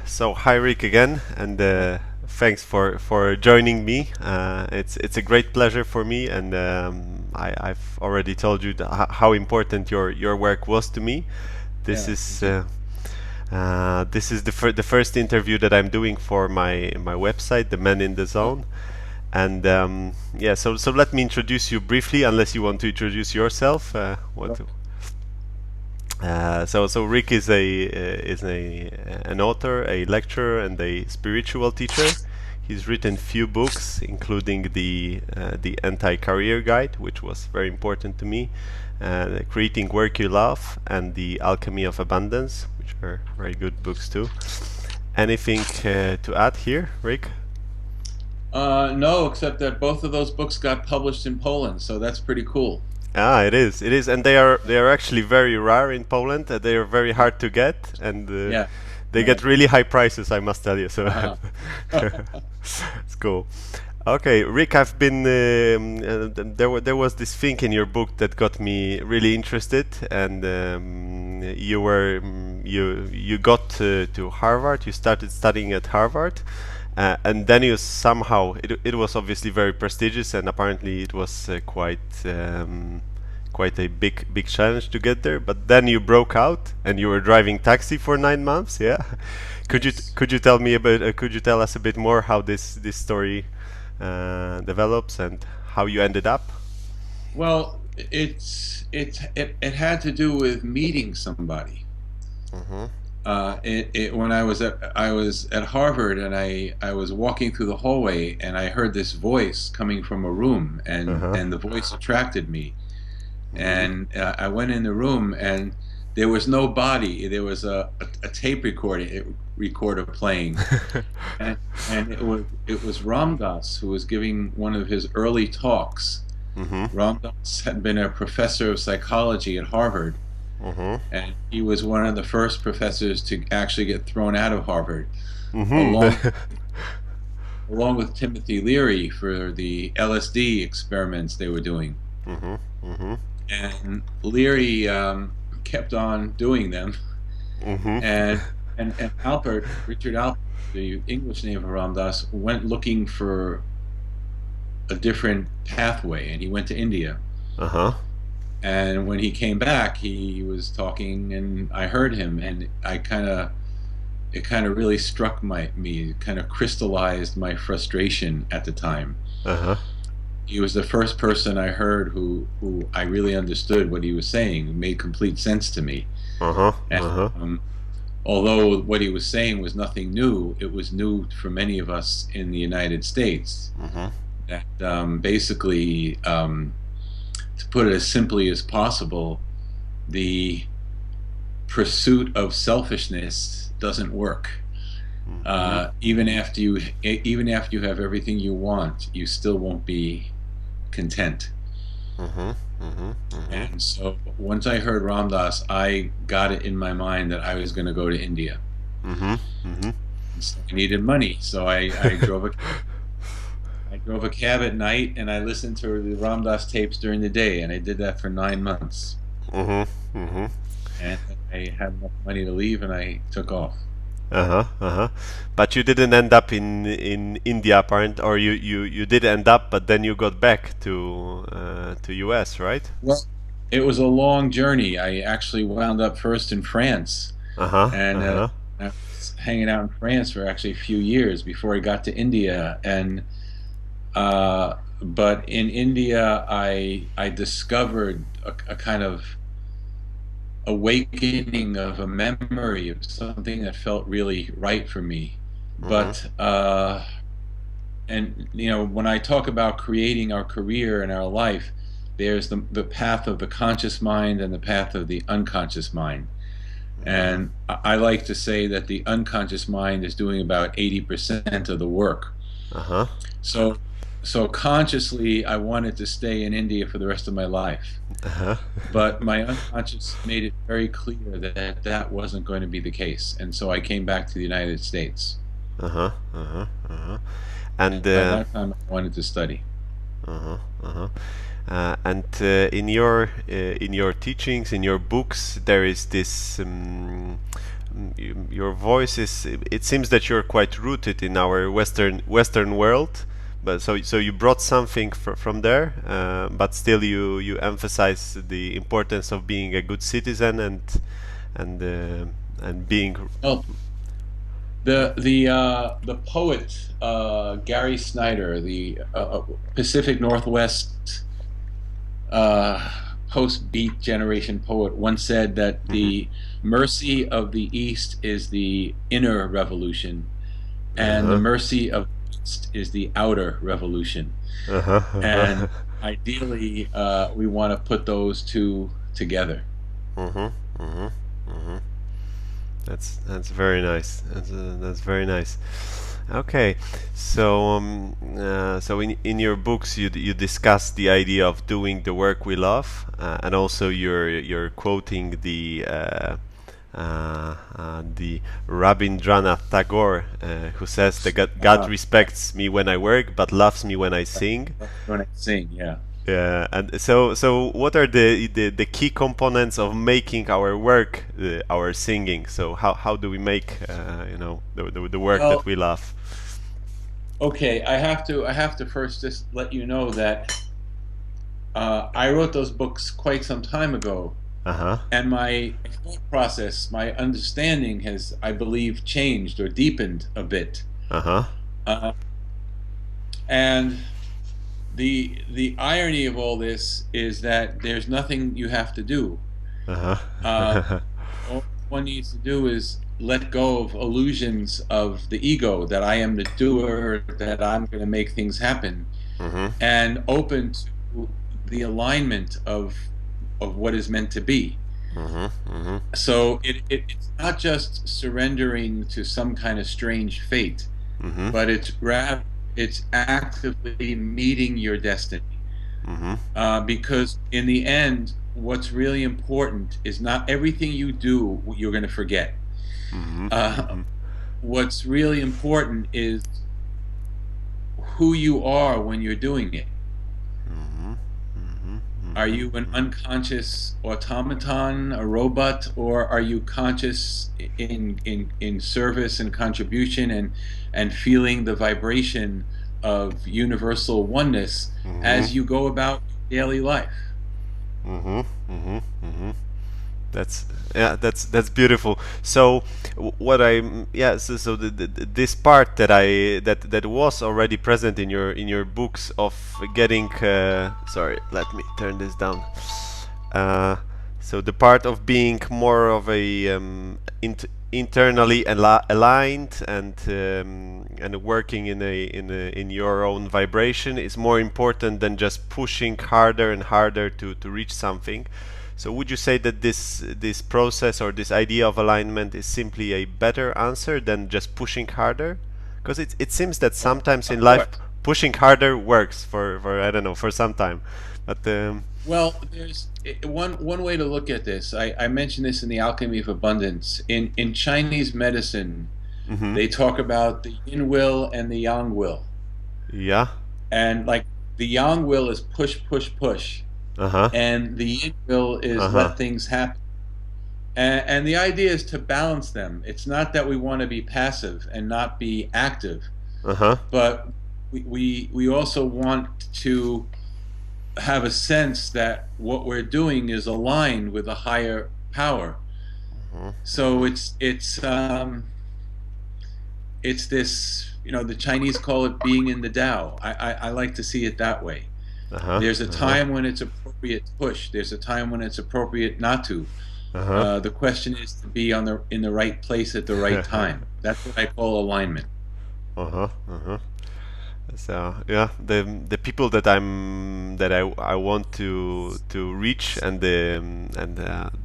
So hi Rick again, and thanks for joining me. It's a great pleasure for me, and I've already told you how important your work was to me. This Yeah, is thank you. this is the first interview that I'm doing for my website, The Men in the Oh, Zone, and yeah. So let me introduce you briefly, unless you want to introduce yourself. What? well, So Rick is a an author, a lecturer, and a spiritual teacher. He's written few books, including the Anti-Career Guide, which was very important to me, Creating Work You Love, and The Alchemy of Abundance, which are very good books too. Anything to add here, Rick? no, except that both of those books got published in Poland, so that's pretty cool. Ah, it is, and they are actually very rare in Poland. They are very Yeah, hard to get, and yeah, they get right. really high prices, I must tell you. So Uh-huh. it's cool. Okay, Rick, I've been there was this thing in your book that got me really interested, and you got to Harvard. You started studying at Harvard, and then you somehow it was obviously very prestigious, and apparently it was quite a big challenge to get there. But then you broke out, and you were driving taxi for 9 months. Yeah, Yes. could you tell me a bit? Could you tell us a bit more how this story develops and how you ended up? Well, it had to do with meeting somebody. Mhm. When I was at Harvard and I was walking through the hallway and I heard this voice coming from a room Uh huh. and the voice attracted me. Mhm. And I went in the room, and there was no body. There was a tape recorder playing, and it was Ram Dass who was giving one of his early talks. Mhm. Ram Dass had been a professor of psychology at Harvard, Mhm. and he was one of the first professors to actually get thrown out of Harvard, Mhm. along along with Timothy Leary for the LSD experiments they were doing. Mhm. Mhm. And Leary kept on doing them, Mhm. and Richard Alpert, the English name of Ram Dass, went looking for a different pathway, and he went to India. Uh huh. And when he came back, he was talking, and I heard him, and it kind of really struck me, kind of crystallized my frustration at the time. Uh huh. He was the first person I heard who I really understood what he was saying. It made complete sense to me. Uh huh. And Uh huh. although what he was saying was nothing new, it was new for many of us in the United States. Mhm. That basically, to put it as simply as possible, the pursuit of selfishness doesn't work. Mhm. Even after you have everything you want, you still won't be content. Mhm. Mhm. Mhm. And so once I heard Ram Dass, I got it in my mind that I was going to go to India. Mhm. Mhm. And so I needed money, so I drove a cab at night and I listened to the Ram Dass tapes during the day, and I did that for 9 months. Mhm. Mhm. And I had enough money to leave, and I took off. Uh-huh, uh-huh. But you didn't end up in India, apparent, or you did end up, but then you got back to US, right? Well, it was a long journey. I actually wound up first in France, Uh-huh, and uh-huh. I was hanging out in France for actually a few years before I got to India. But in India, I discovered a kind of awakening of a memory of something that felt really right for me. Mhm, But and when I talk about creating our career and our life, there's the path of the conscious mind and the path of the unconscious mind. mhm. And I like to say that the unconscious mind is doing about 80% of the work. Uh-huh, So, so consciously, I wanted to stay in India for the rest of my life. uh-huh, But my unconscious made it very clear that that wasn't going to be the case. And so I came back to the United States. uh-huh, uh-huh, uh-huh. And And by that time, I wanted to study. uh-huh, uh-huh. And in your teachings, in your books, there is this. Your voice is. It seems that you're quite rooted in our Western world, but so you brought something from there, but still you emphasize the importance of being a good citizen and and being. Well, the poet Gary Snyder, the Pacific Northwest uh, post-beat generation poet, once said that Mhm. the mercy of the East is the inner revolution, and the Uh-huh. mercy of the West is the outer revolution. Uh-huh. Uh-huh. And ideally, we want to put those two together. Mhm. Mhm. Mhm. That's very nice. That's very nice. Okay, so in your books you discuss the idea of doing the work we love, and also you're quoting the Rabindranath Tagore, who says that God Uh, respects me when I work, but loves me when I sing. when I sing, yeah. Yeah, and so what are the key components of making our work, our singing? So how do we make the work that Well, we love? okay, I have to first just let you know that I wrote those books quite some time ago, Uh-huh. and my thought process, my understanding has, I believe, changed or deepened a bit. Uh-huh. Uh, and the irony of all this is that there's nothing you have to do. Uh, Uh-huh. all one needs to do is let go of illusions of the ego that I am the doer, that I'm going to make things happen, Mm-hmm. and open to the alignment of what is meant to be. Mm-hmm. Mm-hmm. So it's not just surrendering to some kind of strange fate, Mm-hmm. but it's actively meeting your destiny. Mm-hmm. Because in the end, what's really important is not everything you do you're going to forget. Mm-hmm. Uh, Mm-hmm. what's really important is who you are when you're doing it. Mm-hmm. Are Mm-hmm. you an Mm-hmm. unconscious automaton, a robot, or are you conscious in service and contribution and feeling the vibration of universal oneness Mm-hmm. as you go about daily life? Mm-hmm. Mm-hmm. Mm-hmm. That's yeah, that's beautiful. So what I yeah, so this part that that was already present in your books of getting sorry, let me turn this down. Uh, so the part of being more of a internally aligned and working in your own vibration is more important than just pushing harder and harder to reach something. So would you say that this process or this idea of alignment is simply a better answer than just pushing harder? Because it seems that Well, sometimes in of life course. pushing harder works for I don't know, for some time, but Well, there's one way to look at this. I mentioned this in the Alchemy of Abundance. In Chinese medicine, hmm. they talk about the yin will and the yang will. Yeah. And like the yang will is push, push, push, Uh huh. and the yin will Uh is huh. let things happen. And the idea is to balance them. It's not that we want to be passive and not be active, Uh huh. but we also want to have a sense that what we're doing is aligned with a higher power. So it's this, the Chinese call it being in the Tao. I like to see it that way. Uh huh. There's a Uh huh. time when it's appropriate to push. There's a time when it's appropriate not to. Uh The question is to be in the right place at the right huh. time. That's what I call alignment. Uh huh. Uh huh. So yeah, the people that I want to reach, and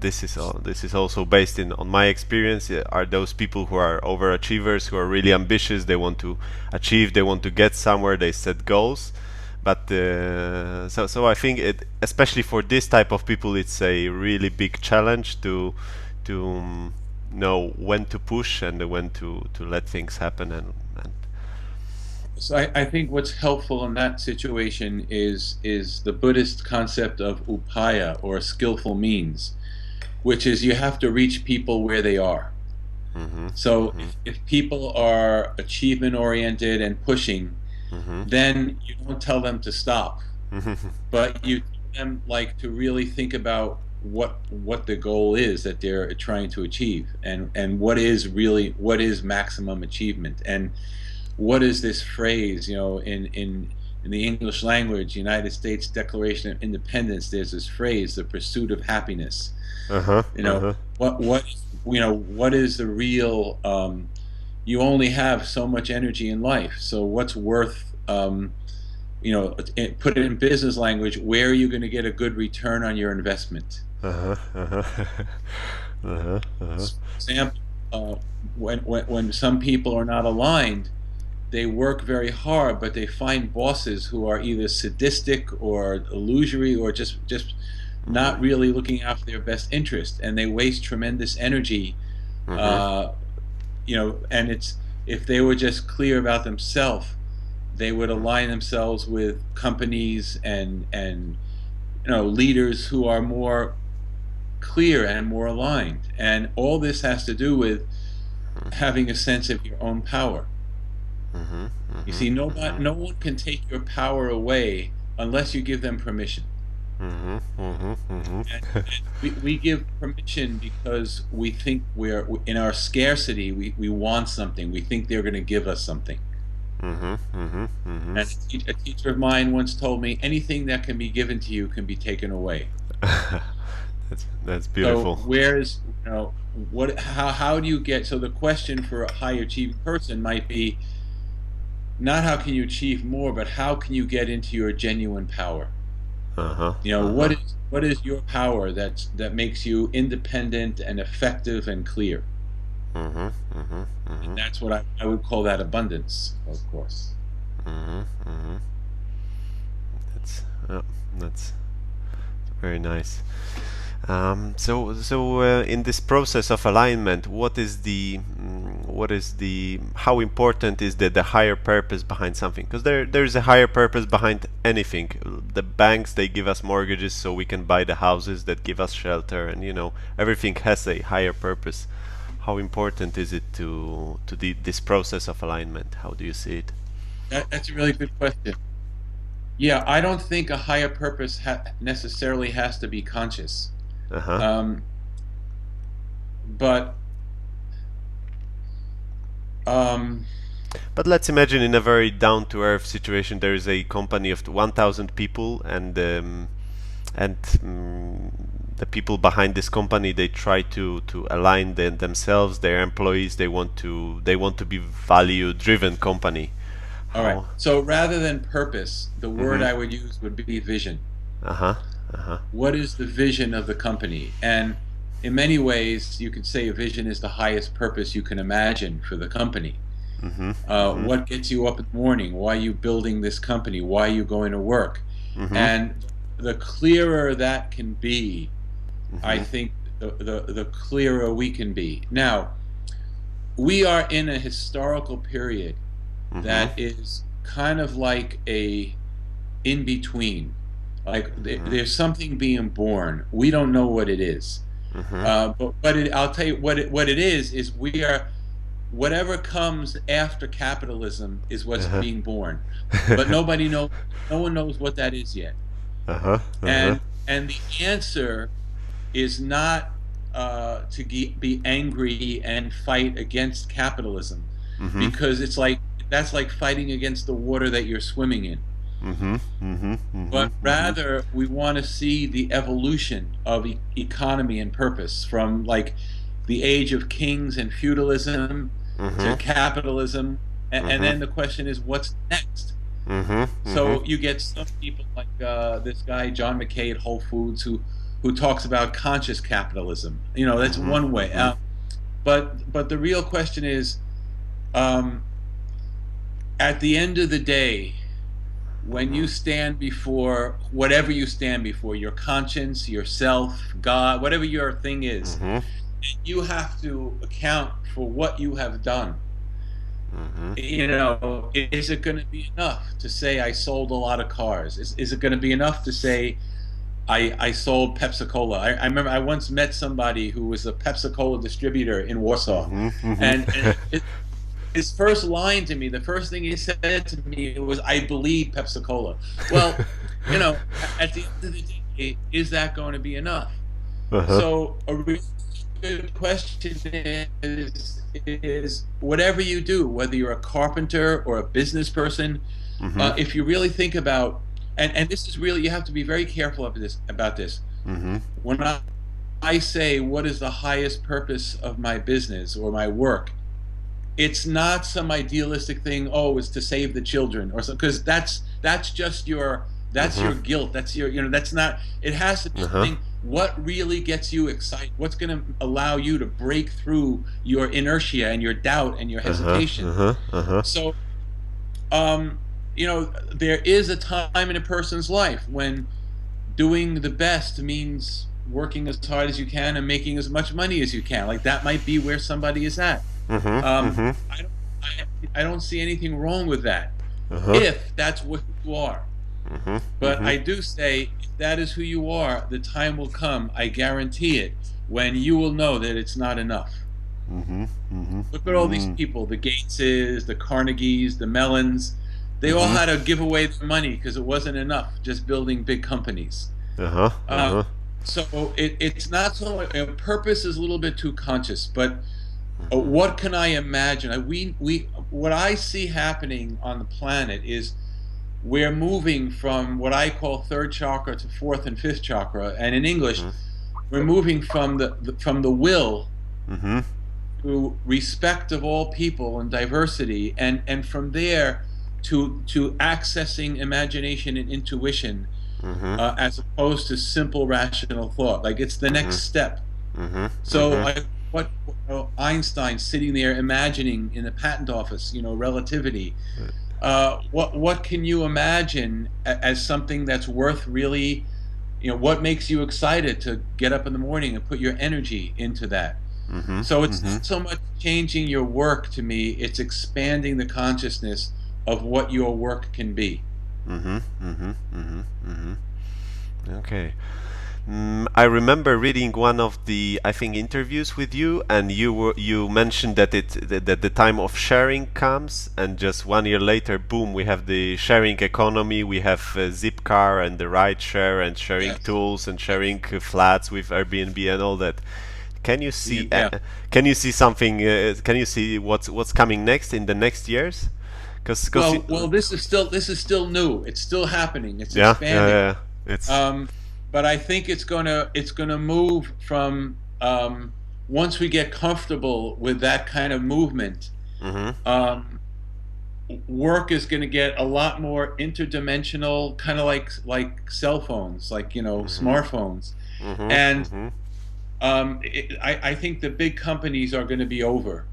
this is also based in on my experience, are those people who are overachievers, who are really ambitious. They want to achieve, they want to get somewhere, they set goals. But so I think it, especially for this type of people, it's a really big challenge to know when to push and when to let things happen and So I think what's helpful in that situation is the Buddhist concept of upaya, or skillful means, which is you have to reach people where they are. Mm-hmm. So Mm-hmm. if people are achievement oriented and pushing, Mm-hmm. then you don't tell them to stop, Mm-hmm. but you tell them like to really think about what the goal is that they're trying to achieve, and what is maximum achievement, and what is this phrase, in the English language, United States Declaration of Independence, there's this phrase, the pursuit of happiness. Uh-huh. You know, Uh-huh. what is the real, you only have so much energy in life, so what's worth, put it in business language, where are you going to get a good return on your investment? Uh-huh. Uh-huh. Uh-huh. Uh-huh. For example, uh, when some people are not aligned, they work very hard, but they find bosses who are either sadistic or illusory, or just Mm-hmm. not really looking after their best interest, and they waste tremendous energy. Mm-hmm. Uh, and it's, if they were just clear about themselves, they would align themselves with companies and leaders who are more clear and more aligned. And all this has to do with having a sense of your own power. Mm-hmm. You Mm-hmm. see, Mm-hmm. no one can take your power away unless you give them permission. Mm-hmm. Mm-hmm. And Mm-hmm. we give permission because we think in our scarcity, we want something. We think they're going to give us something. Mm-hmm. Mm-hmm. Mm-hmm. And a teacher of mine once told me, anything that can be given to you can be taken away. That's So beautiful. where's, how do you get, so the question for a high achieving person might be not how can you achieve more, but how can you get into your genuine power? Uh-huh. What Uh-huh. is your power that makes you independent and effective and clear? Mm-hmm. Mm-hmm. And Mm-hmm. that's what I would call that abundance, of course. Mm-hmm. Mm-hmm. That's that's very nice. In this process of alignment, how important is the higher purpose behind something? Because there's a higher purpose behind anything. The banks, they give us mortgages so we can buy the houses that give us shelter, and everything has a higher purpose. How important is it to this process of alignment? How do you see it? That's a really good question. Yeah, I don't think a higher purpose necessarily has to be conscious. Uh-huh. Um, but um, But let's imagine in a very down-to-earth situation, there is a company of 1,000 people, and the people behind this company, they try to align themselves, their employees. They want to be value-driven company. all right. How? So rather than purpose, the word Mm-hmm. I would use would be vision. Uh huh. Uh huh. What is the vision of the company? And in many ways, you could say a vision is the highest purpose you can imagine for the company. Mm-hmm. Mm-hmm. What gets you up in the morning? Why are you building this company? Why are you going to work? Mm-hmm. And the clearer that can be, I Mm-hmm. think the clearer we can be. Now, we are in a historical period Mm-hmm. that is kind of like a in between. Like Mm-hmm. there's something being born. We don't know what it is. Mm-hmm. I'll tell you what it is we are, whatever comes after capitalism is what's Uh-huh. being born, but nobody knows. No one knows what that is yet. Uh-huh. Uh-huh. And the answer is not be angry and fight against capitalism, Mm-hmm. because it's like that's like fighting against the water that you're swimming in. Mm-hmm. Mm-hmm. Mm-hmm. But Mm-hmm. rather, we want to see the evolution of economy and purpose from like the age of kings and feudalism to Mm-hmm. capitalism. And Mm-hmm. then the question is, what's next? Mm-hmm. Mm-hmm. So you get some people like this guy John McKay at Whole Foods who talks about conscious capitalism. That's Mm-hmm. one way. Mm-hmm. But the real question is, um, at the end of the day, when you stand before whatever you stand before, your conscience, yourself, God, whatever your thing is, Mm-hmm. you have to account for what you have done. Mhm. Is it going to be enough to say I sold a lot of cars? Is it going to be enough to say I sold Pepsi Cola? I remember I once met somebody who was a Pepsi Cola distributor in Warsaw, Mhm. and Mhm. his first line to me, the first thing he said to me was, "I bleed Pepsi Cola." Well, at the end of the day, is that going to be enough? Uh-huh. So a really good question is whatever you do, whether you're a carpenter or a business person, Mhm. if you really think about, and this is really, you have to be very careful of this about this. Mhm. When I say what is the highest purpose of my business or my work, it's not some idealistic thing. Oh, it's to save the children or something, because that's just that's Mhm. your guilt. That's your, that's not. It has to be Uh-huh. something. What really gets you excited? What's going to allow you to break through your inertia and your doubt and your Uh-huh. hesitation? Uh-huh. Uh-huh. So, there is a time in a person's life when doing the best means working as hard as you can and making as much money as you can. Like that might be where somebody is at. Mhm. Um, Mhm. I don't, I don't see anything wrong with that Uh-huh. if that's what you are. Mhm. But Mhm. I do say if that is who you are, the time will come, I guarantee it, when you will know that it's not enough. Mhm. Mhm. Look at all these Mm. people, the Gateses, the Carnegies, the Mellons. They all Mhm. had to give away their money because it wasn't enough just building big companies. Uh-huh. Uh, Uh-huh. so it's not so much, purpose is a little bit too conscious, but Mhm. what can I imagine? What I see happening on the planet is we're moving from what I call third chakra to fourth and fifth chakra, and in English, Mhm. we're moving from the will Mhm. to respect of all people and diversity, and from there to accessing imagination and intuition, Mhm. as opposed to simple rational thought. Like it's the next Mhm. step. Mhm. So Mhm. Einstein sitting there imagining in the patent office, relativity. What can you imagine as something that's worth really, what makes you excited to get up in the morning and put your energy into that? Mhm. So it's Mhm. not so much changing your work to me, it's expanding the consciousness of what your work can be. Mhm. Mhm. Mhm. Mhm. Okay. I remember reading one of the, I think, interviews with you, and you mentioned that that the time of sharing comes, and just 1 year later, boom, we have the sharing economy. We have Zipcar and the ride share and sharing Yes. tools and sharing flats with Airbnb and all that. Can you see? Yeah. Can you see something? Can you see what's coming next in the next years? Because Well, this is still new. It's still happening. It's yeah, yeah, expanding. yeah. It's Um, but I think it's gonna move from, once we get comfortable with that kind of movement, mhm, um, work is going to get a lot more interdimensional, kind of like cell phones, like mhm, smartphones, mhm, and mhm, I think the big companies are going to be over.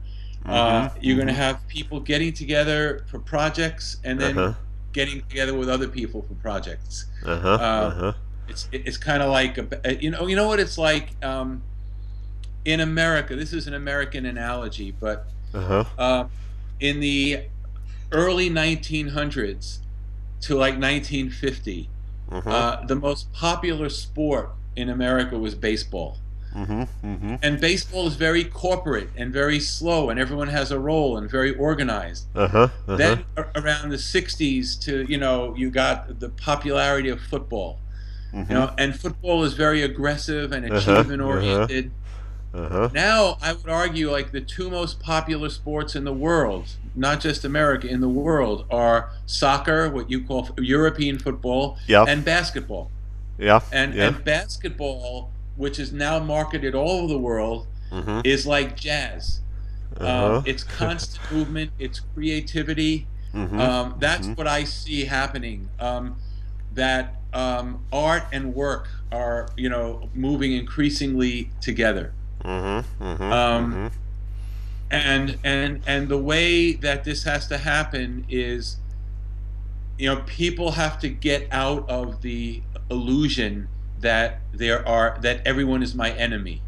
mhm, You're going to mhm. have people getting together for projects and Uh huh. then getting together with other people for projects. Uh huh. Uh, Uh huh. it's kind of like you know what it's like, in America. This is an American analogy, but Uh huh. uh, in the early 1900s to like 1950, Mhm. the most popular sport in America was baseball. Mhm. Mhm. And baseball is very corporate and very slow, and everyone has a role and very organized. Uh huh. Uh huh. Then around the 60s to, you got the popularity of football. Mhm. And football is very aggressive and Uh huh. achievement Uh huh. oriented. Uh huh. Now, I would argue like the two most popular sports in the world, not just America, in the world, are soccer, what you call European football, Yeah. and basketball. Yeah. And Yeah. and basketball, which is now marketed all over the world, Mhm. is like jazz. Uh huh. It's constant movement, it's creativity. Mhm. That's Mhm. what I see happening. That art and work are, moving increasingly together. Mhm. Mhm. Um, Mhm. and the way that this has to happen is, people have to get out of the illusion that everyone is my enemy.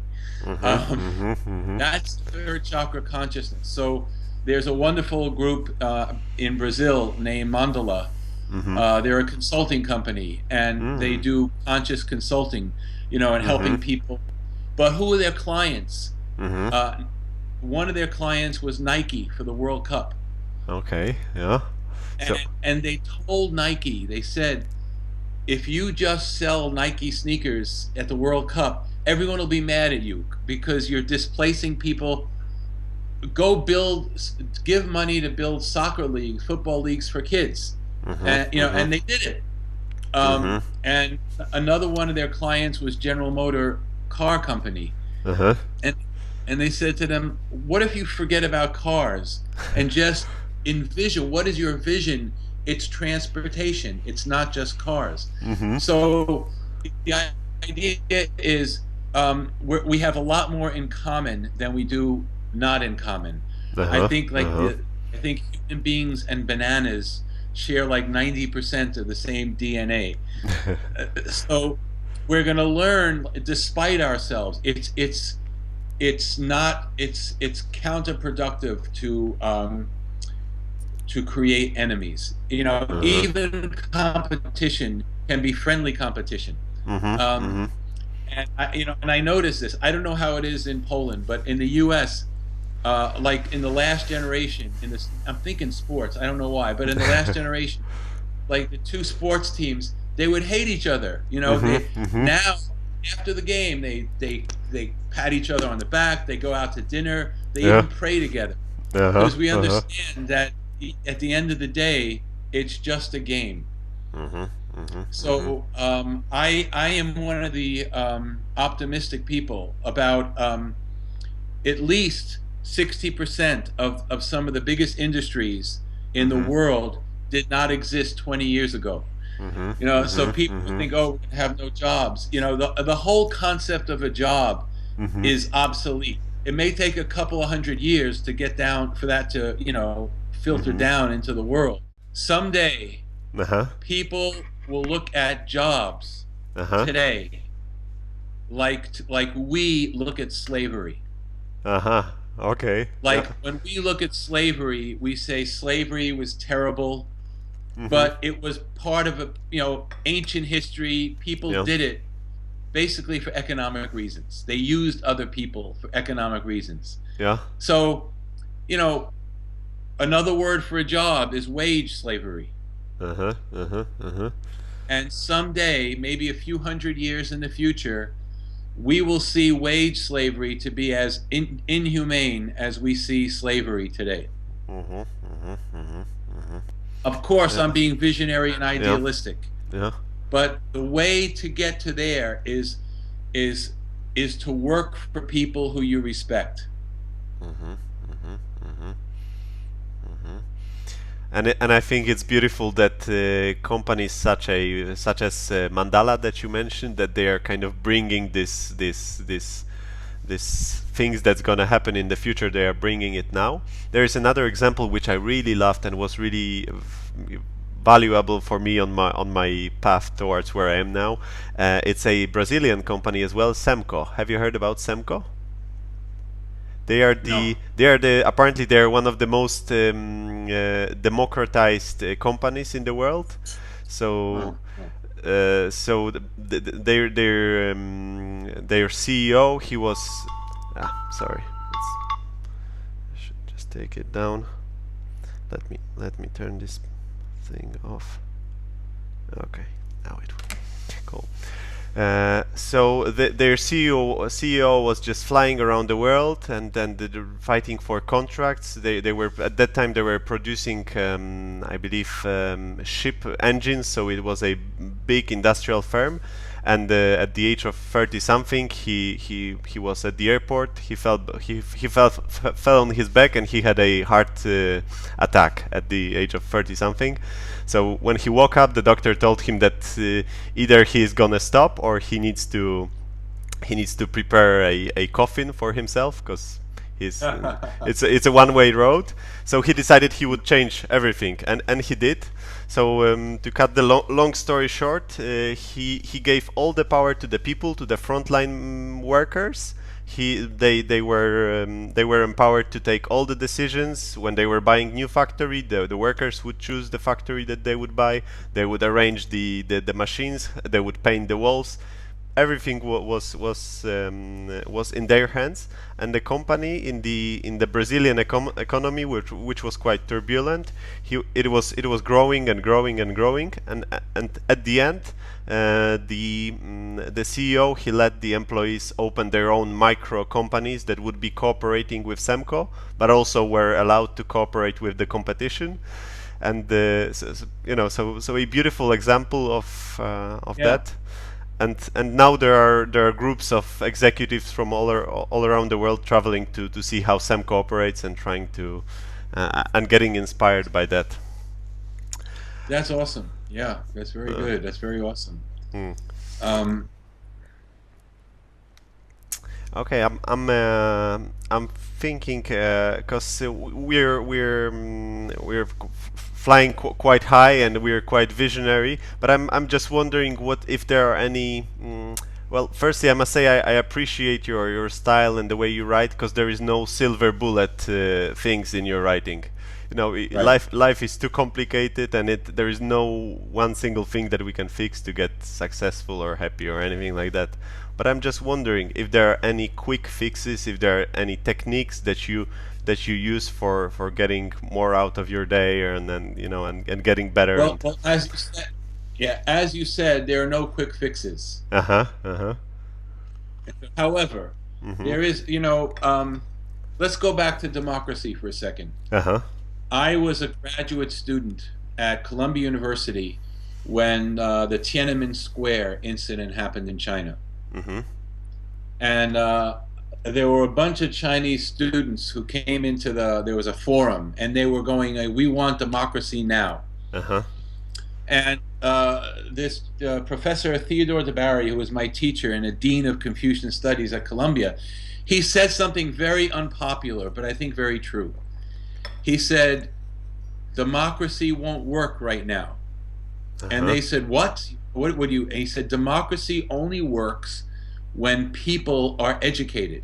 Mhm. Um, Mhm. Mhm. that's third chakra consciousness. So there's a wonderful group in Brazil named Mandala. Mm-hmm. They're a consulting company, and they Mm. do conscious consulting, and Mm-hmm. helping people. But who are their clients? Mm-hmm. Uh, One of their clients was Nike for the World Cup, Okay. Yeah. So. and they told Nike, they said, if you just sell Nike sneakers at the World Cup, everyone will be mad at you because you're displacing people. Go build, give money to build soccer leagues, football leagues for kids, Mm-hmm. and Mm-hmm. and they did it. Mm-hmm. And another one of their clients was General Motor Car Company, Uh-huh. and they said to them, "What if you forget about cars and just envision? What is your vision? It's transportation. It's not just cars." Mm-hmm. So the idea is we have a lot more in common than we do not in common. I Uh-huh. think Uh-huh. I think human beings and bananas share like 90% of the same DNA. So we're going to learn despite ourselves. It's not it's counterproductive to create enemies. Uh-huh. Even competition can be friendly competition. Mm-hmm. Um, Mm-hmm. and I notice this. I don't know how it is in Poland, but in the U.S., like in the last generation, I'm thinking sports. I don't know why, but in the last generation, like the two sports teams, they would hate each other. Mm-hmm. They Mm-hmm. now after the game, they pat each other on the back. They go out to dinner. They Yeah. even pray together Uh-huh. because we Uh-huh. understand that at the end of the day, it's just a game. Mm-hmm. Mm-hmm. Mm-hmm. So I am one of the optimistic people about at least 60% of some of the biggest industries in the Mm-hmm. world did not exist 20 years ago. Mm-hmm. So Mm-hmm. people Mm-hmm. think, oh, we're gonna have no jobs. The whole concept of a job Mm-hmm. is obsolete. It may take a couple of hundred years to get down for that to, filter Mm-hmm. down into the world. Someday, Uh-huh. people will look at jobs Uh-huh. today like we look at slavery. Uh-huh. Okay. Like Yeah. when we look at slavery, we say slavery was terrible, Mm-hmm. but it was part of ancient history. People Yeah. did it basically for economic reasons. They used other people for economic reasons. Yeah. So, you know, another word for a job is wage slavery. Uh-huh. Uh-huh. Uh-huh. And someday, maybe a few hundred years in the future, we will see wage slavery to be as inhumane as we see slavery today. Mm-hmm. Mm-hmm. Mm-hmm. Mm-hmm. Of course, Yeah. I'm being visionary and Yeah. idealistic, Yeah. but the way to get to there is is to work for people who you respect. Mm-hmm. Mm-hmm. Mm-hmm. Mm-hmm. And I think it's beautiful that companies such as Mandala that you mentioned, that they are kind of bringing this things that's gonna happen in the future. They are bringing it now. There is another example which I really loved and was really valuable for me on my path towards where I am now. It's a Brazilian company as well, Semco. Have you heard about Semco? No. They are the apparently they're one of the most democratized companies in the world. So Wow. Wow. their CEO, he was sorry, I should just take it down. Let me turn this thing off. Okay, now it will. Cool. So their CEO was just flying around the world and then fighting for contracts. They were at that time they were producing I believe ship engines, so it was a big industrial firm. And at the age of 30 something, he was at the airport. He fell on his back and he had a heart attack at the age of 30 something. So when he woke up, the doctor told him that either he is gonna stop or he needs to prepare a coffin for himself, because it's a one-way road. So he decided he would change everything, and he did. So to cut the long story short, he gave all the power to the people, to the frontline workers. they were empowered to take all the decisions when they were buying new factory. The workers would choose the factory that they would buy. They would arrange the machines. They would paint the walls. Everything was in their hands, and the company in the Brazilian economy, which was quite turbulent, it was growing and growing and growing, and at the end, the CEO, he let the employees open their own micro companies that would be cooperating with Semco, but also were allowed to cooperate with the competition. And so a beautiful example of Yeah. that. And now there are groups of executives from all around the world traveling to see how SAM cooperates and trying to and getting inspired by that. That's awesome. Yeah, that's very Uh, good. That's very awesome. hmm. Um, Okay, I'm thinking because we're flying quite high and we're quite visionary. But I'm just wondering what if there are any. Well, firstly, I must say I appreciate your style and the way you write, because there is no silver bullet things in your writing. You know, right. life is too complicated, and there is no one single thing that we can fix to get successful or happy or anything like that. But I'm just wondering if there are any quick fixes, if there are any techniques that you use for getting more out of your day, and then and getting better. And Well, as you said, yeah, as you said, there are no quick fixes. uh-huh, uh-huh. However, Mhm. there is, let's go back to democracy for a second. Uh-huh. I was a graduate student at Columbia University when the Tiananmen Square incident happened in China. Mhm. And there were a bunch of Chinese students who came into there was a forum, and they were going, we want democracy now. Uh-huh. And this Professor Theodore DeBarry, who was my teacher and a dean of Confucian Studies at Columbia, he said something very unpopular, but I think very true. He said, democracy won't work right now. And Uh-huh. they said, what? What would you? And he said, democracy only works when people are educated,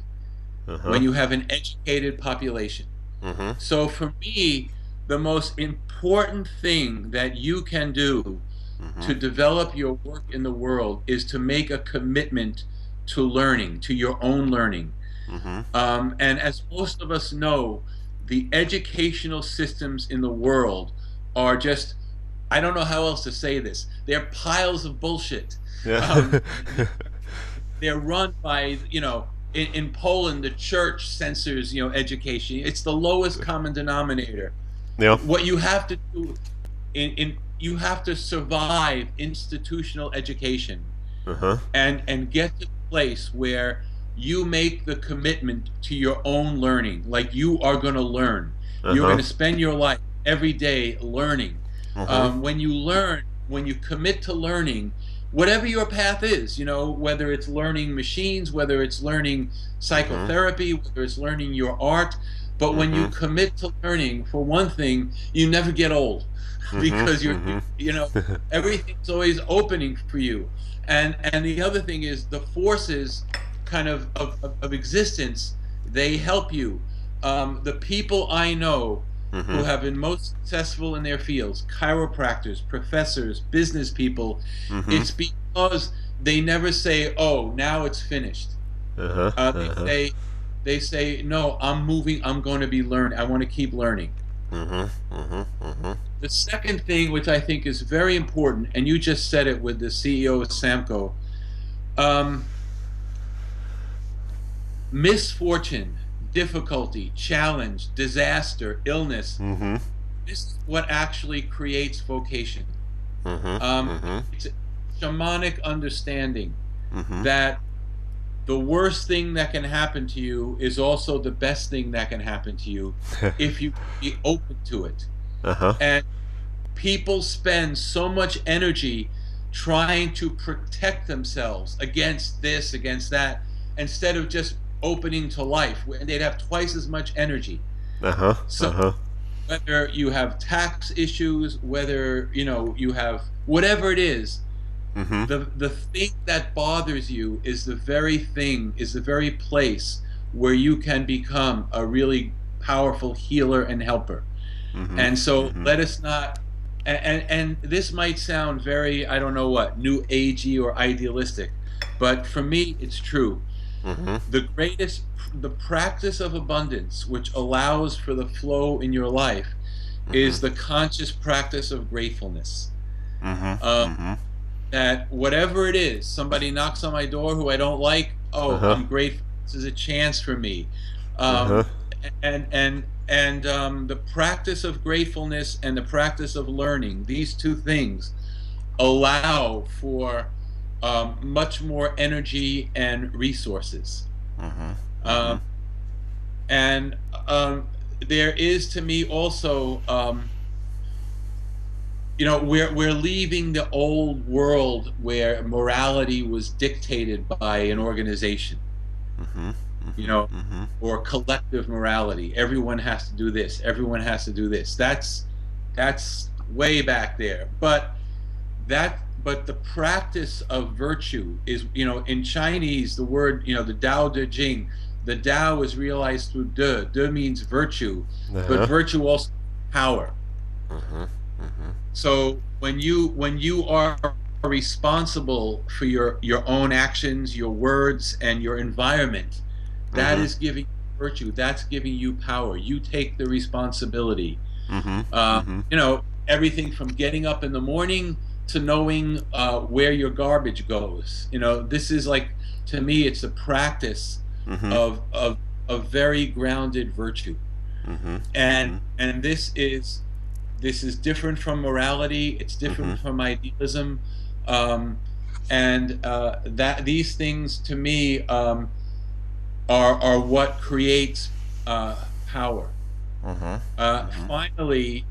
Uh-huh. when you have an educated population. Mhm. So for me, the most important thing that you can do to Mhm. develop your work in the world is to make a commitment to learning, to your own learning. Mhm. And as most of us know, the educational systems in the world are just, I don't know how else to say this, they're piles of bullshit. Yeah. Um, they're run by, in Poland, the church censors, education. It's the lowest common denominator. Yeah. What you have to do you have to survive institutional education Uh-huh. and get to the place where you make the commitment to your own learning. Like, you are going to learn. You're going Uh-huh. to spend your life every day learning. Mhm. When you learn, when you commit to learning, whatever your path is, whether it's learning machines, whether it's learning Mhm. psychotherapy, whether it's learning your art, but when you Mhm. commit to learning, for one thing, you never get old Mhm. because Mhm. everything's always opening for you. And the other thing is the forces kind of existence, they help you. The people I know who Mhm. have been most successful in their fields, chiropractors, professors, business people, Mhm. it's because they never say, "Oh, now it's finished." Uh-huh. Uh, they Uh-huh. say, they say, "No, I'm moving. I'm going to be learning. I want to keep learning." Mhm. Mhm. Mhm. The second thing, which I think is very important, and you just said it with the CEO of Samco, um, misfortune, difficulty, challenge, disaster, illness. Mhm. This is what actually creates vocation. Mhm. Mhm. It's a shamanic understanding Mhm. that the worst thing that can happen to you is also the best thing that can happen to you if you be open to it. Uh-huh. And people spend so much energy trying to protect themselves against this, against that, instead of just opening to life, where they'd have twice as much energy. Uh-huh. So Uh-huh. whether you have tax issues, whether you have whatever it is, Mm-hmm. The thing that bothers you is the very thing, is the very place where you can become a really powerful healer and helper. Mm-hmm. And so Mm-hmm. let us not, and this might sound very, I don't know what, new agey or idealistic, but for me, it's true. Mm-hmm. The greatest, the practice of abundance, which allows for the flow in your life, Mm-hmm. is the conscious practice of gratefulness. Mm-hmm. Uh, Mm-hmm. that whatever it is, somebody knocks on my door who I don't like, oh, Uh-huh. I'm grateful. This is a chance for me. Uh-huh. Um, and the practice of gratefulness and the practice of learning, these two things allow for much more energy and resources. Mm-hmm. Mm-hmm. Um, and there is to me also, we're leaving the old world where morality was dictated by an organization, Mm-hmm. you Mm-hmm. know, Mm-hmm. or collective morality. Everyone has to do this. Everyone has to do this. That's way back there. But the practice of virtue is, in Chinese, the word, the Tao Te Ching, the Tao is realized through De. De means virtue, but Uh-huh. virtue also power. Uh-huh. Uh-huh. So when you are responsible for your own actions, your words, and your environment, that Mm-hmm. is giving virtue. That's giving you power. You take the responsibility. Mm-hmm. Uh, Mm-hmm. everything from getting up in the morning to knowing where your garbage goes. This is like, to me, it's a practice Mm-hmm. of very grounded virtue, Mm-hmm. and Mm-hmm. and this is different from morality. It's Mm-hmm. different from idealism, um, and that these things to me are what creates power. Uh-huh. Uh-huh. Finally,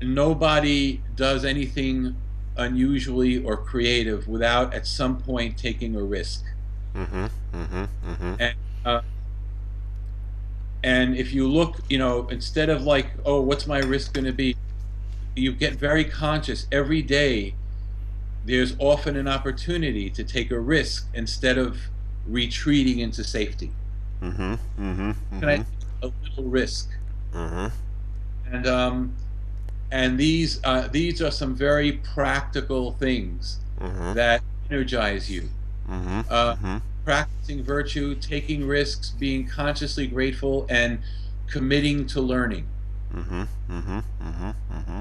nobody does anything unusually or creative without at some point taking a risk. Mm-hmm. Mm-hmm. Mm-hmm. And uh, and if you look, instead of like, oh, what's my risk going to be? You get very conscious every day. There's often an opportunity to take a risk instead of retreating into safety. Mm-hmm. Mm-hmm. Can I Mm-hmm. take a little risk? Uh-huh. And these are some very practical things Uh-huh. that energize you. Mm-hmm. Uh, Mm-hmm. Practicing virtue, taking risks, being consciously grateful, and committing to learning. Mm-hmm. Mm-hmm. Mm-hmm. Mm-hmm.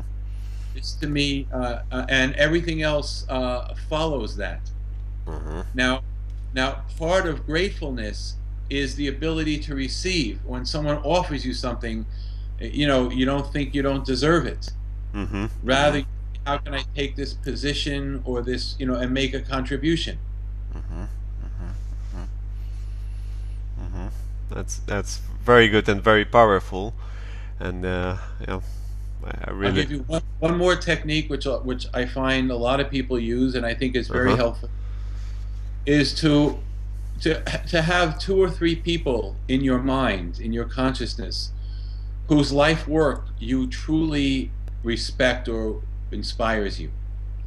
It's to me, and everything else follows that. Uh-huh. Now, part of gratefulness is the ability to receive. When someone offers you something, you don't think you don't deserve it. Mm-hmm. Mm-hmm. Rather, how can I take this position or this, and make a contribution? Mm-hmm. Mm-hmm. Mm-hmm. That's very good and very powerful, and yeah, I I'll really. give you one more technique, which I find a lot of people use, and I think is very Uh-huh. helpful, is to have two or three people in your mind, in your consciousness, whose life work you truly respect or inspires you.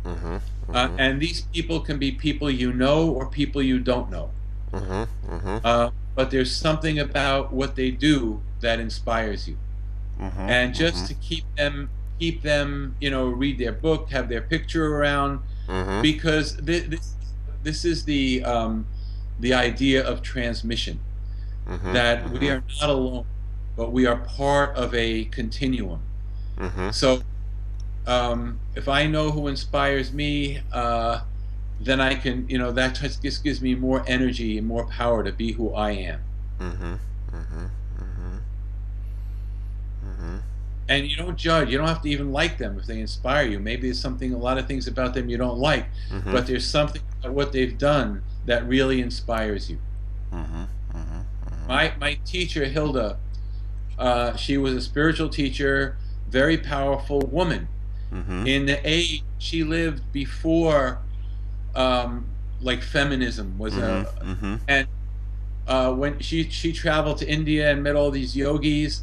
Uh-huh. Uh-huh. And these people can be people you know or people you don't know. Uh-huh. Uh-huh. But there's something about what they do that inspires you. Uh-huh. And just Uh-huh. to keep them, read their book, have their picture around, Uh-huh. because this is the idea of transmission, Uh-huh. that we Uh-huh. are not alone, but we are part of a continuum. Uh-huh. So if I know who inspires me, then I can, that just gives me more energy and more power to be who I am. Uh-huh. Uh-huh. Uh-huh. Uh-huh. And you don't judge. You don't have to even like them if they inspire you. Maybe there's a lot of things about them you don't like, Uh-huh. but there's something about what they've done that really inspires you. Uh-huh. Uh-huh. Uh-huh. My teacher, Hilda, she was a spiritual teacher, very powerful woman. Uh-huh. In the age she lived before, like feminism was Uh-huh. a, Uh-huh. and when she traveled to India and met all these yogis,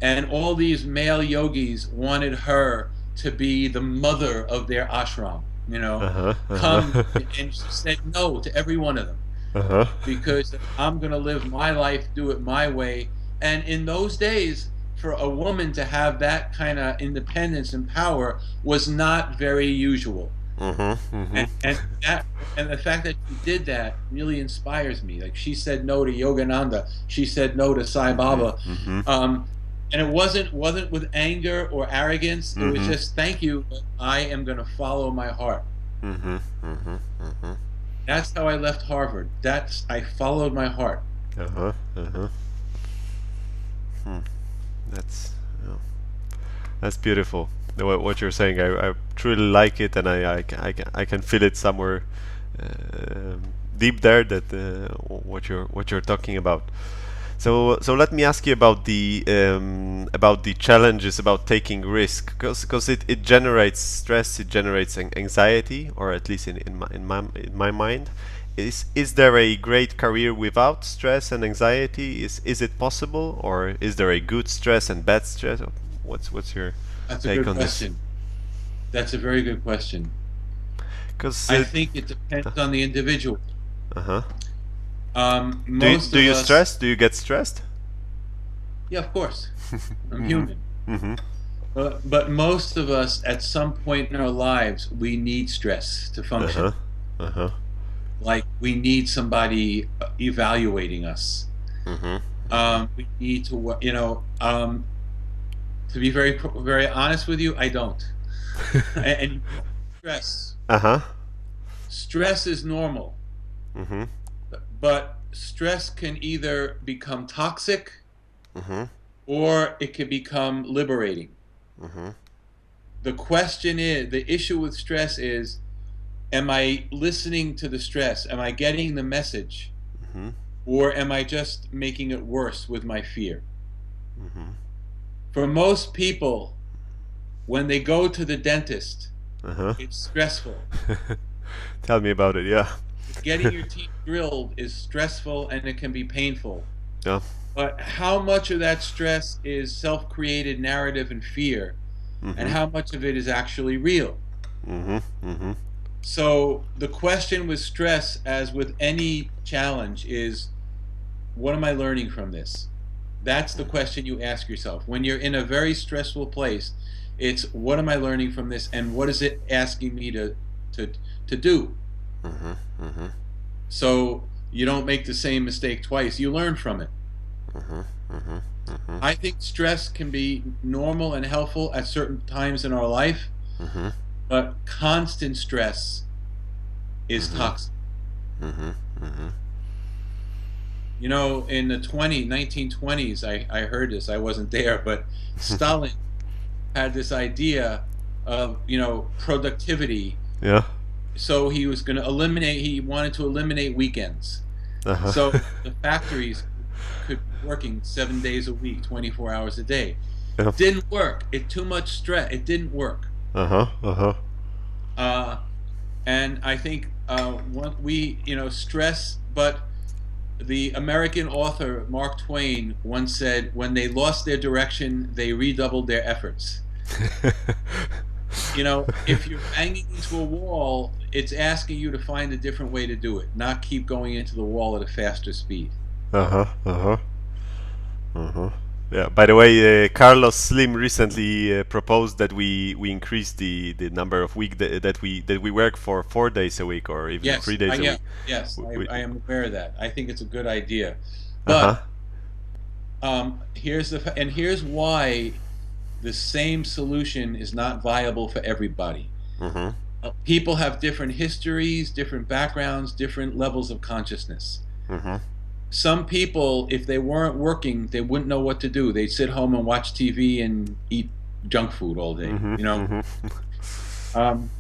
and all these male yogis wanted her to be the mother of their ashram. you know, Uh-huh. come, Uh-huh. and she said no to every one of them Uh-huh. because I'm going to live my life, do it my way. And in those days, for a woman to have that kind of independence and power was not very usual. Mhm. Mhm. And that and the fact that she did that really inspires me. Like she said no to Yogananda, she said no to Sai Mhm. Baba, Mhm. um, and it wasn't with anger or arrogance. It was Mhm. just thank you. I am going to follow my heart. Mhm. Mhm. Mhm. That's how I left Harvard. That's I followed my heart. Uh-huh. Uh-huh. Hmm. That's yeah. That's beautiful. What you're saying, I truly like it, and I can feel it somewhere deep there that what you're talking about. So let me ask you about the challenges about taking risk, because it generates stress, it generates anxiety, or at least in my mind. Is there a great career without stress and anxiety? Is it possible, or is there a good stress and bad stress? What's your That's a take good on this? question. That's a very good question. Because I think it depends on the individual. uh-huh. Most Do of you us, stress? Do you get stressed? yeah, of course, I'm Mhm. human. Mhm. But most of us, at some point in our lives, we need stress to Uh-huh. function. Uh-huh. Like we need somebody evaluating us. Mhm. Mhm. We need to, to be very honest with you, I don't. And stress, Uh-huh. stress is normal, Mhm. but stress can either become toxic Mhm. or it can become liberating. Mhm. The issue with stress is, am I listening to the stress? Am I getting the message? Mhm. Or am I just making it worse with my fear? Mhm. For most people, when they go to the dentist, Uh-huh. it's stressful. Tell me about it. Yeah. Getting your teeth drilled is stressful and it can be painful. Yeah. But how much of that stress is self created narrative and fear, and Mhm. how much of it is actually real? Mhm. Mhm. So, the question with stress, as with any challenge, is what am I learning from this? That's the question you ask yourself. When you're in a very stressful place, it's what am I learning from this and what is it asking me to, to do? Mhm. Mhm. So you don't make the same mistake twice. You learn from it. Mhm. Mhm. Mhm. I think stress can be normal and helpful at certain times in our life, Mhm. but constant stress is Mhm. toxic. Mhm. Mhm. You know, in the 1920s, I heard this, I wasn't there, but Stalin had this idea of, productivity. Yeah. So he wanted to eliminate weekends. Uh-huh. So the factories could be working 7 days a week, 24 hours a day. Yeah. Didn't work. It too much stress. It didn't work. Uh-huh. Uh-huh. Uh, and I think stress, but the American author Mark Twain once said, when they lost their direction, they redoubled their efforts. If you're banging into a wall, it's asking you to find a different way to do it, not keep going into the wall at a faster speed. Uh-huh. Uh-huh. Uh-huh. Yeah. By the way, Carlos Slim recently proposed that we increase the number of week that we work for 4 days a week or even Yes, 3 days a yeah, week. yes, We, I am aware of that. I think it's a good idea, uh-huh. but here's why the same solution is not viable for everybody. Mhm. People have different histories, different backgrounds, different levels of consciousness. Mhm. Some people, if they weren't working, they wouldn't know what to do. They'd sit home and watch TV and eat junk food all day. Mhm. Mhm. Um,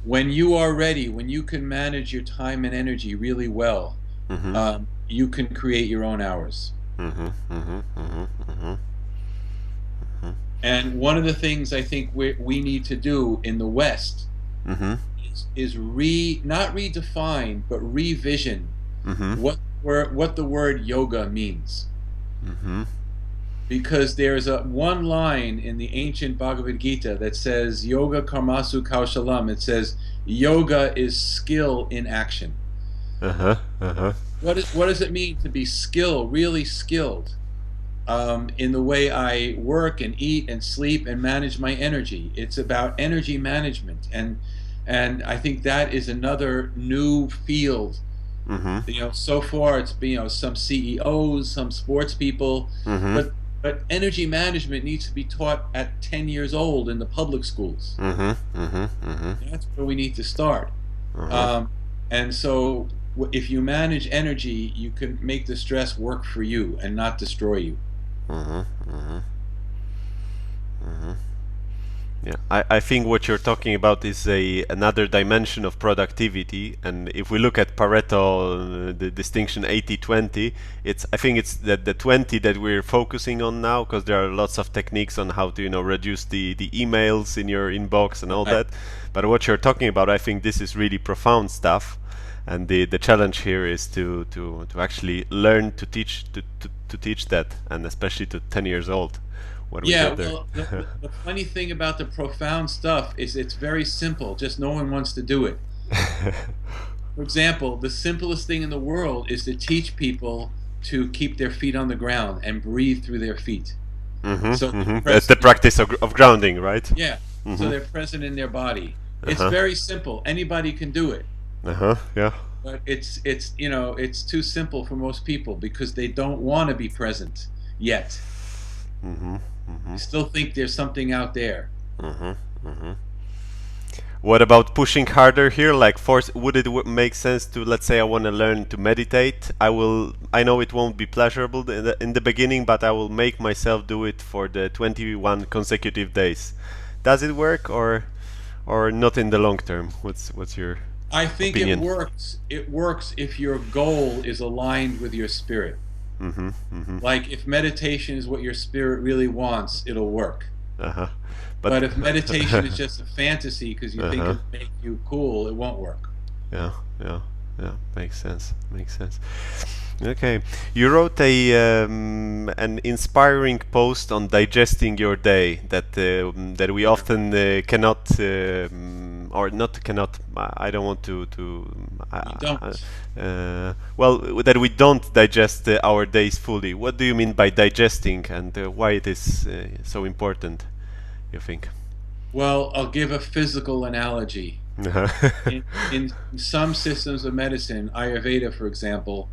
when you are ready, when you can manage your time and energy really well, Mhm. you can create your own hours. Mhm. Mhm. Mhm. Mhm. And one of the things I think we need to do in the West Mhm. is not redefine, but revision Mhm. what the word yoga means. Mhm. Because there's a one line in the ancient Bhagavad Gita that says yoga karmasu kaushalam. It says Yoga is skill in action. Uh-huh. Uh-huh. What does it mean to be really skilled in the way I work and eat and sleep and manage my energy? It's about energy management, and I think that is another new field. Mm-hmm. So far it's been, some CEOs, some sports people, Mm-hmm. but energy management needs to be taught at 10 years old in the public schools. Mm-hmm. Mm-hmm. Mm-hmm. That's where we need to start. Uh-huh. Um, and so if you manage energy, you can make the stress work for you and not destroy you. Mm-hmm. Mm-hmm. Mm-hmm. Yeah, I think what you're talking about is another dimension of productivity, and if we look at Pareto, the distinction 80-20, I think it's the 20 that we're focusing on now, because there are lots of techniques on how to reduce the emails in your inbox and all Right. that. But what you're talking about, I think this is really profound stuff, and the challenge here is to actually learn to teach that, and especially to 10 years old when we Yeah, get there. well, the funny thing about the profound stuff is it's very simple, just no one wants to do it. For example, the simplest thing in the world is to teach people to keep their feet on the ground and breathe through their feet. So Mm-hmm, they're mm-hmm. That's the present, practice of grounding, right? yeah, so Mm-hmm. they're present in their body. It's Uh-huh. very simple. Anybody can do it. Uh-huh. Yeah. But it's too simple for most people because they don't want to be present yet. Mm-hmm. Mm-hmm. They still think there's something out there. Mm-hmm. Mm-hmm. What about pushing harder here? Like, force? Would it make sense to, let's say, I want to learn to meditate? I will. I know it won't be pleasurable in the beginning, but I will make myself do it for the 21 consecutive days. Does it work, or not in the long term? What's your I think it opinion? works. It works if your goal is aligned with your spirit. Mm-hmm. Mm-hmm. Like if meditation is what your spirit really wants, it'll work. Uh-huh. But But if meditation is just a fantasy because you think uh-huh. it'll make you cool, it won't work. Yeah, yeah, yeah. Makes sense. Makes sense. Okay, you wrote an inspiring post on digesting your day that we Yeah. often cannot or not cannot. I don't want to. You don't. Well, that we don't digest our days fully. What do you mean by digesting, and why it is so important? You think? Well, I'll give a physical analogy. Uh-huh. In some systems of medicine, Ayurveda, for example,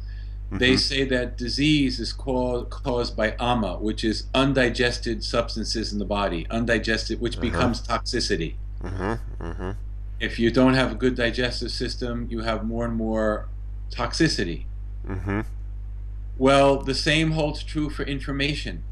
they Mhm. say that disease is caused by ama, which is undigested substances in the body, undigested, which Uh-huh. becomes toxicity. Mhm. Mhm. If you don't have a good digestive system, you have more and more toxicity. Mhm. Well, the same holds true for information.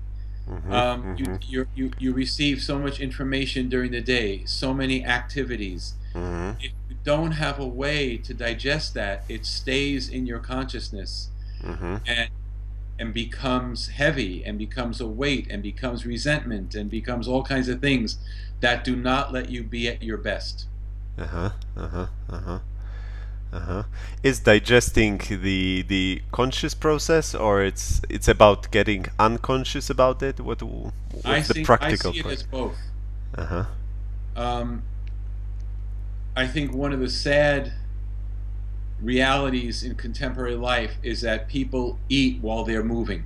Mhm. You, Mhm. you receive so much information during the day, so many activities. Mhm. If you don't have a way to digest that, it stays in your consciousness Mhm. and and becomes heavy and becomes a weight and becomes resentment and becomes all kinds of things that do not let you be at your best. Uh-huh. Uh-huh. Uh-huh. Uh-huh. Is digesting the conscious process, or it's about getting unconscious about it? I What's the think I practical see it part? as both. Uh-huh. Um, I think one of the sad realities in contemporary life is that people eat while they're moving.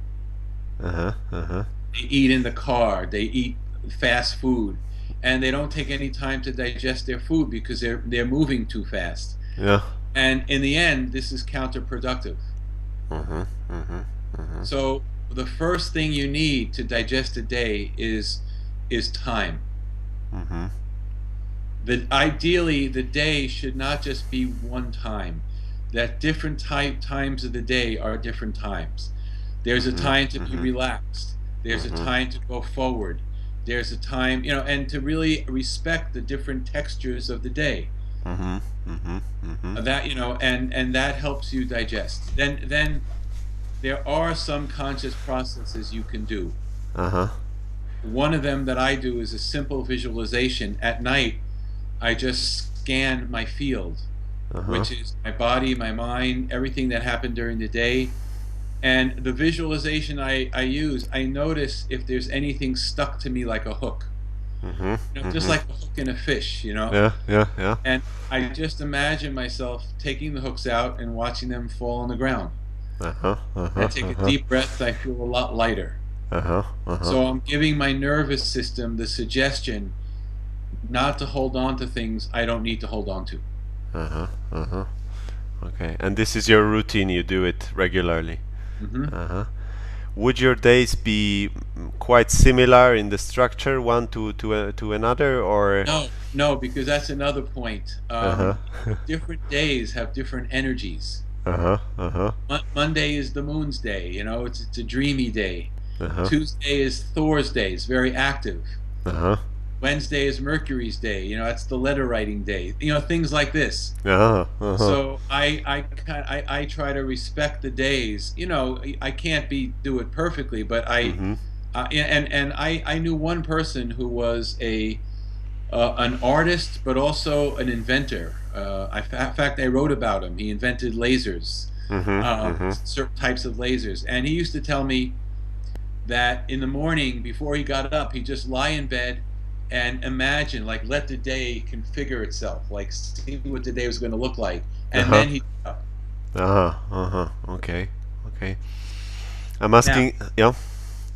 Uh-huh. Uh-huh. They eat in the car, they eat fast food, and they don't take any time to digest their food because they're moving too fast. Yeah. And in the end, this is counterproductive. Mhm. Mhm. Mhm. So the first thing you need to digest a day is time. Mhm. Ideally, the day should not just be one time. That different times of the day are different times. There's a Mhm. time to be Mhm. relaxed. There's a Mhm. time to go forward. There's a time, and to really respect the different textures of the day. Mhm. Mhm. Mhm. That and that helps you digest. Then there are some conscious processes you can do. Uh-huh. One of them that I do is a simple visualization. At night, I just scan my field, Uh-huh. which is my body, my mind, everything that happened during the day. And the visualization I use, I notice if there's anything stuck to me like a hook. Mhm. Just Mhm. like a hook in a fish, Yeah. Yeah. Yeah. And I just imagine myself taking the hooks out and watching them fall on the ground. Uh huh. Uh I huh. take Uh a huh. deep breath, I feel a lot lighter. Uh huh. Uh huh. So I'm giving my nervous system the suggestion not to hold on to things I don't need to hold on to. Uh huh. Uh huh. Okay. And this is your routine. You do it regularly. Hmm. Uh huh. Would your days be quite similar in the structure, one to another, or? No, no, because that's another point. Uh huh. Different days have different energies. Uh huh. Uh huh. Monday is the moon's day, it's a dreamy day. Uh huh. Tuesday is Thor's day, it's very active. Uh huh. Wednesday is Mercury's day, that's the letter writing day, things like this. Uh huh. Uh huh. So I try to respect the days. I can't do it perfectly, but Mhm. I knew one person who was an artist, but also an inventor. In fact, I wrote about him. He invented lasers, Mhm. Mhm. certain types of lasers, and he used to tell me that in the morning before he got up, he'd just lie in bed and imagine, like, let the day configure itself, like see what the day was going to look like, Uh and huh. then he'd get up. Uh huh. Uh huh. Okay. Okay. I'm Now, asking. Yeah.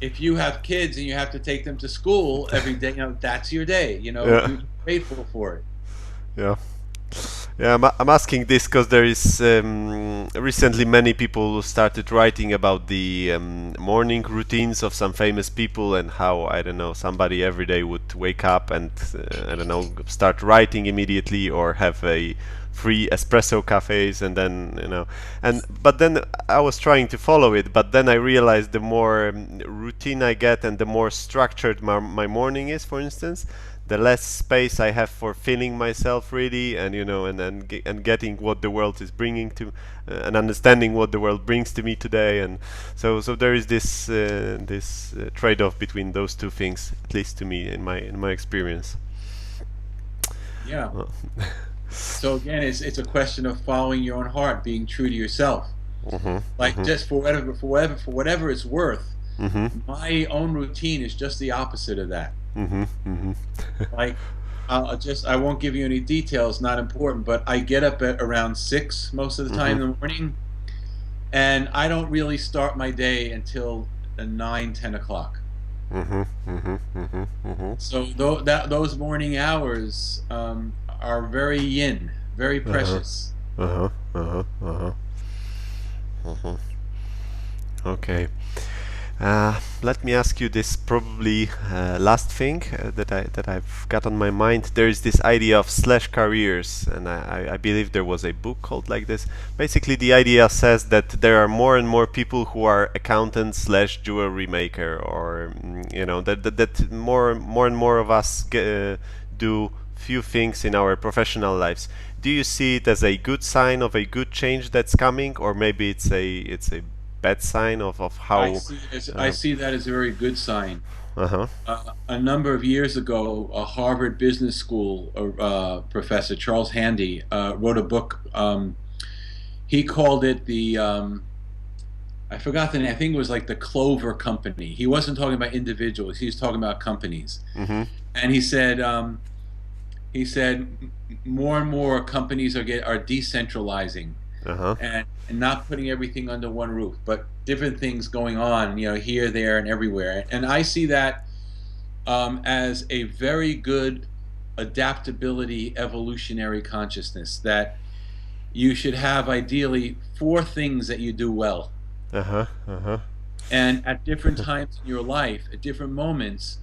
if you have kids and you have to take them to school every day, that's your day. Yeah. You're grateful for it. Yeah. Yeah, I'm asking this because there is recently many people started writing about the morning routines of some famous people and how, I don't know, somebody every day would wake up and I don't know, start writing immediately or have a free espresso cafes and then and but then I was trying to follow it, but then I realized the more routine I get and the more structured my morning is, for instance, the less space I have for feeling myself really, and and getting what the world is bringing to, and understanding what the world brings to me today, and so there is this trade-off between those two things, at least to me in my experience. Yeah. Uh, So again, it's a question of following your own heart, being true to yourself. mhm, Like, mhm, just for whatever it's worth, mhm, my own routine is just the opposite of that. mhm, mhm, Like, I won't give you any details, not important, but I get up at around 6 most of the time mhm, in the morning, and I don't really start my day until 9, 10 o'clock. mhm, mhm, mhm, mhm. So those morning hours are very yin, very Uh-huh, precious. uh-huh, uh-huh, uh-huh, uh-huh. Okay. Let me ask you this probably last thing that I've got on my mind. There is this idea of slash careers, and I believe there was a book called like this. Basically, the idea says that there are more and more people who are accountants slash jewelry maker, or that more and more of us do few things in our professional lives. Do you see it as a good sign of a good change that's coming, or maybe it's a bad sign of how? I Uh, see that as a very good sign. uh-huh. A number of years ago, a Harvard Business School professor, Charles Handy, wrote a book. He called it I forgot the name. I think it was like the Clover Company. He wasn't talking about individuals. He was talking about companies. Mm-hmm. And he said more and more companies are decentralizing, Uh-huh. and not putting everything under one roof, but different things going on, here, there, and everywhere. And I see that as a very good adaptability, evolutionary consciousness, that you should have ideally four things that you do well. Uh-huh. Uh-huh. And at different times in your life, at different moments,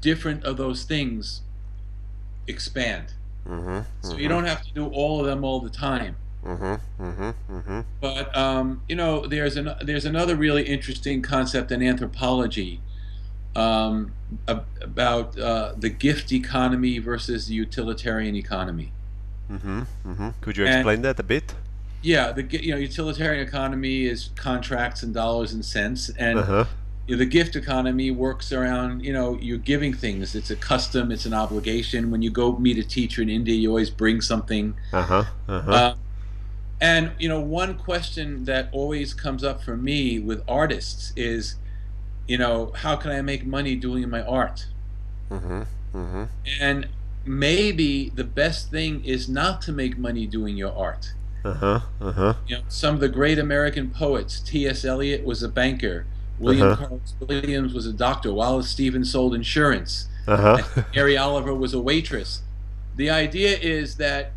different of those things expand. Mm-hmm. So you Mm-hmm. don't have to do all of them all the time. Mm-hmm. Mm-hmm. Mm-hmm. But there's another really interesting concept in anthropology, about the gift economy versus the utilitarian economy. Mm-hmm. Mm-hmm. Could you And explain that a bit? yeah, utilitarian economy is contracts and dollars and cents, and Uh-huh. the gift economy works around, you're giving things. It's a custom, it's an obligation. When you go meet a teacher in India, you always bring something. Uh-huh. Uh-huh. Uh, and one question that always comes up for me with artists is, how can I make money doing my art? Mhm. Mhm. And maybe the best thing is not to make money doing your art. Uh-huh. Uh-huh. Some of the great American poets, T.S. Eliot was a banker, William Uh-huh. Carlos Williams was a doctor, Wallace Stevens sold insurance, Uh-huh. I think Mary Oliver was a waitress. The idea is that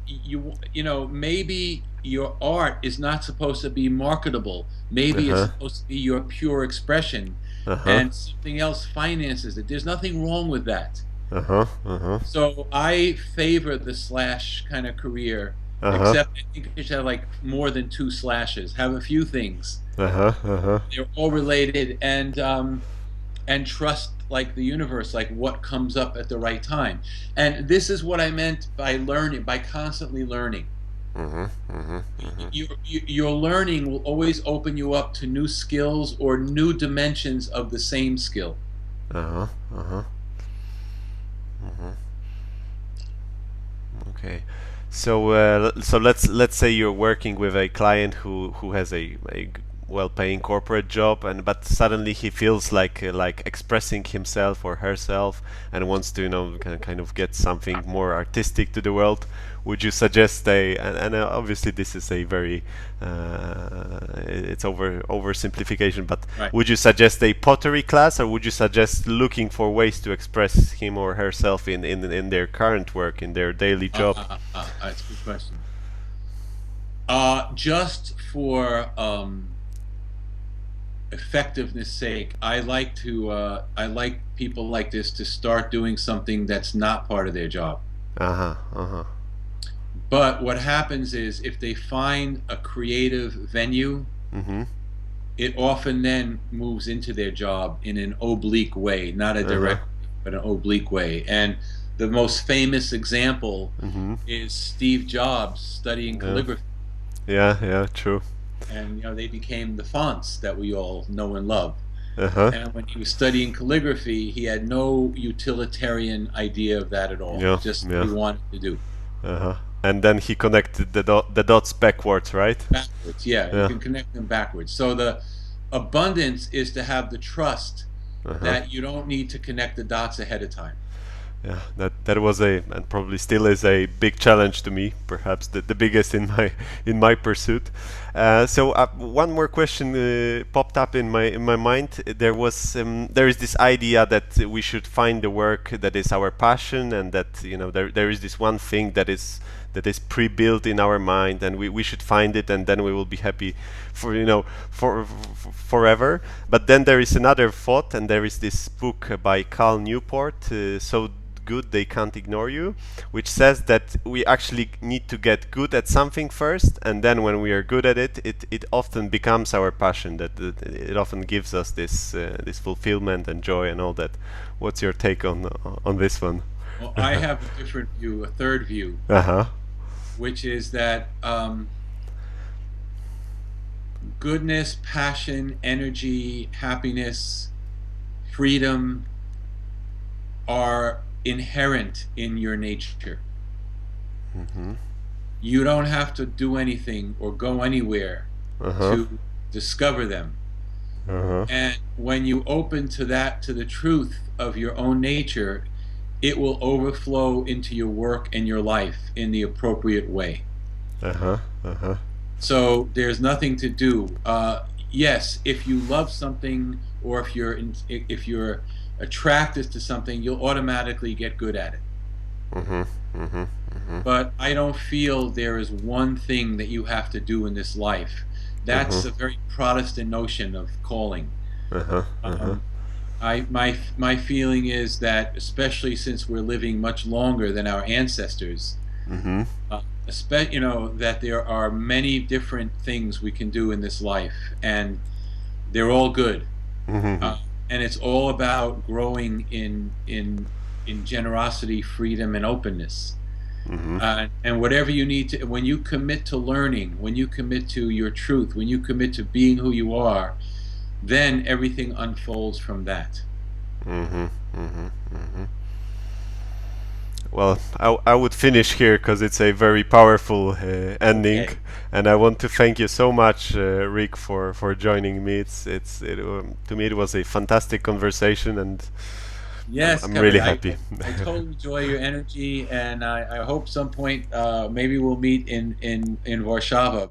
maybe your art is not supposed to be marketable. Maybe it's Uh-huh. supposed to be your pure expression, Uh-huh. and something else finances it. There's nothing wrong with that. Uh-huh. Uh-huh. So I favor the slash kind of career, Uh-huh. except I think you should have like more than two slashes. Have a few things. Uh-huh. Uh-huh. They're all related, and trust like the universe, like what comes up at the right time. And this is what I meant by learning, by constantly learning. Mhm. Mhm. Mhm. Your learning will always open you up to new skills or new dimensions of the same skill. Uh-huh. Uh-huh. Mhm. Okay. So so let's say you're working with a client who has a well-paying corporate job, and but suddenly he feels like expressing himself or herself and wants to kind of get something more artistic to the world. Would you suggest and obviously this is a very it's oversimplification, but Right. would you suggest a pottery class, or would you suggest looking for ways to express him or herself in their current work, in their daily job? That's a good question. Just for effectiveness sake, I like people like this to start doing something that's not part of their job. Uh-huh. Uh-huh. But what happens is if they find a creative venue, Mm-hmm. it often then moves into their job in an oblique way, not a Uh-huh. direct, but an oblique way. And the most famous example Mm-hmm. is Steve Jobs studying Yeah. calligraphy. Yeah, yeah, true. And they became the fonts that we all know and love. Uh-huh. And when he was studying calligraphy, he had no utilitarian idea of that at all. Yeah, Just what yeah. he wanted to do. Uh-huh. And then he connected the dots backwards, right? Backwards, yeah, you Yeah. can connect them backwards. So the abundance is to have the trust Uh-huh. that you don't need to connect the dots ahead of time. Yeah, that was a, and probably still is, a big challenge to me, perhaps the biggest in my pursuit. So one more question popped up in my mind. There is this idea that we should find the work that is our passion, and that there is this one thing that is pre-built in our mind, and we should find it, and then we will be happy for forever. But then there is another thought, and there is this book by Cal Newport, So Good They Can't Ignore You, which says that we actually need to get good at something first, and then when we are good at it, it often becomes our passion. That it often gives us this fulfillment and joy and all that. What's your take on this one? Well, I have a different view, a third view, Uh huh. which is that goodness, passion, energy, happiness, freedom are inherent in your nature. Mhm. You don't have to do anything or go anywhere Uh huh. to discover them. Uh huh. And when you open to that, to the truth of your own nature, it will overflow into your work and your life in the appropriate way. Uh huh. Uh huh. So there's nothing to do. Yes, if you love something, or if you're attracted to something, you'll automatically get good at it. Mhm. Mhm. Mhm. But I don't feel there is one thing that you have to do in this life. That's Mhm. a very Protestant notion of calling. Uh huh. Uh huh. Um, my feeling is that, especially since we're living much longer than our ancestors, Mhm. that there are many different things we can do in this life, and they're all good. Mhm. Uh, and it's all about growing in generosity, freedom, and openness. Mhm. And whatever you need to, when you commit to learning, when you commit to your truth, when you commit to being who you are, then everything unfolds from that. Mhm. Mhm. Mhm. Well, I would finish here because it's a very powerful ending, Okay. and I want to thank you so much, Rick, for joining me. To me it was a fantastic conversation, and Yes, I'm really Kevin. happy. I totally enjoy your energy, and I hope some point maybe we'll meet in Warsaw.